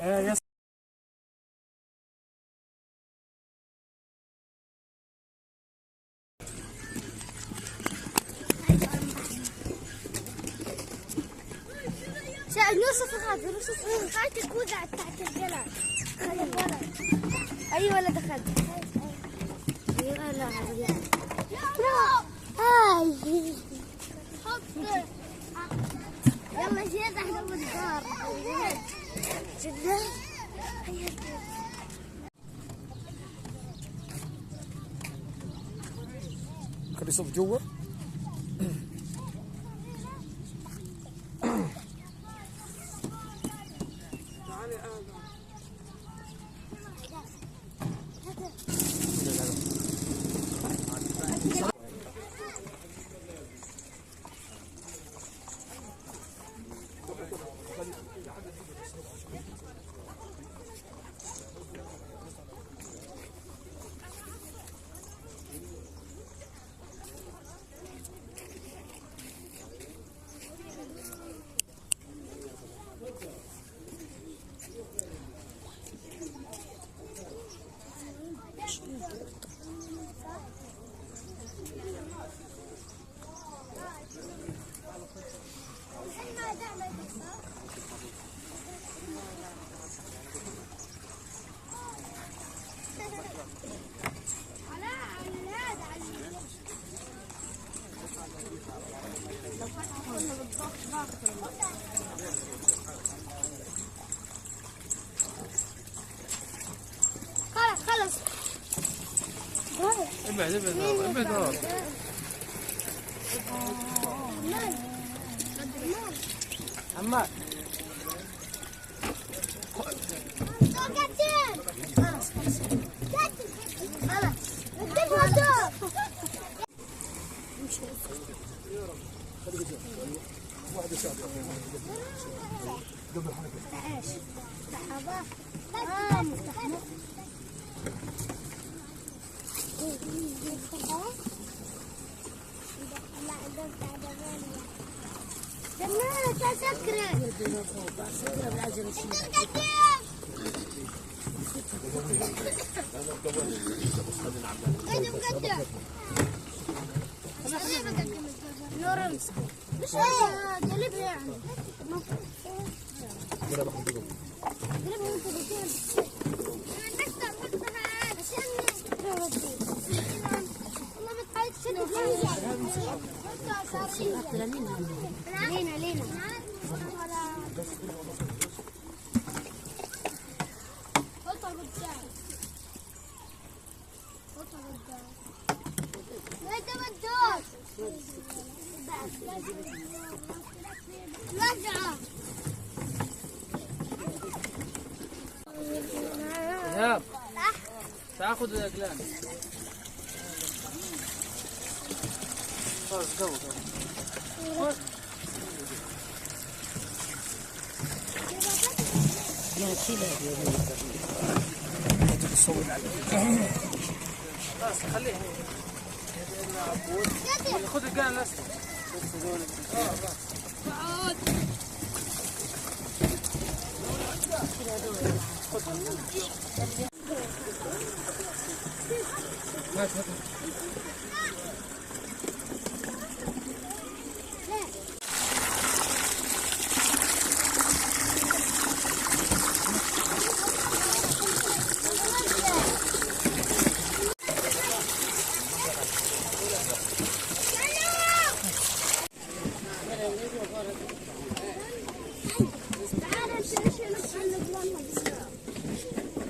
يس. نصف هذا نصف هاي تكوزع تحت الجلال. اي ولا دخلت؟ ايوه لا هاي حط يلا جيت احنا بالدار جدا. خلي يصب جوا. خلص ابعد ابعد. عمار مش قلبها يعني لينا إيهاب تاخذ الاقلام. خلاص جو يا شيلها خلاص خليها خذ القلم الأسود.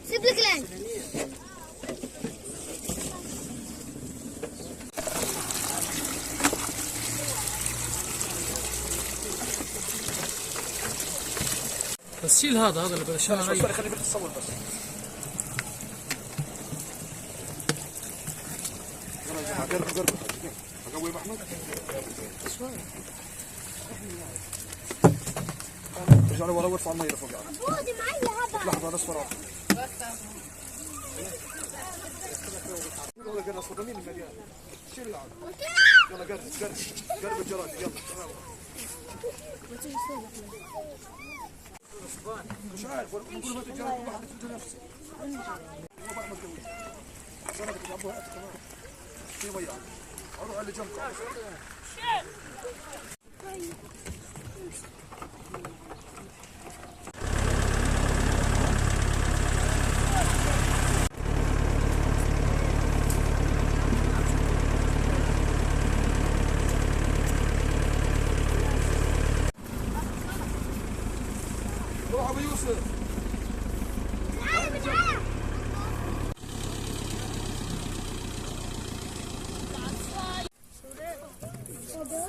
سيب لك لين بس شيل هذا اللي بالشارع. خلي بنت تصور بس. قرب اقوي محمود شوي. ارجع له ورا وارفع الميه لفوق. بودي معي هذا لحظه اصفر. والله قرب اصفر مين المليان. شيل العاب. يلا قرب الجراد يلا. وتجي سوق مش عارف نقول ما تجي واحد في نفسه هو بعد ما تجوز انا كنت ابوها كمان في ميه اروح على جنبكم روح ابو يوسف صدر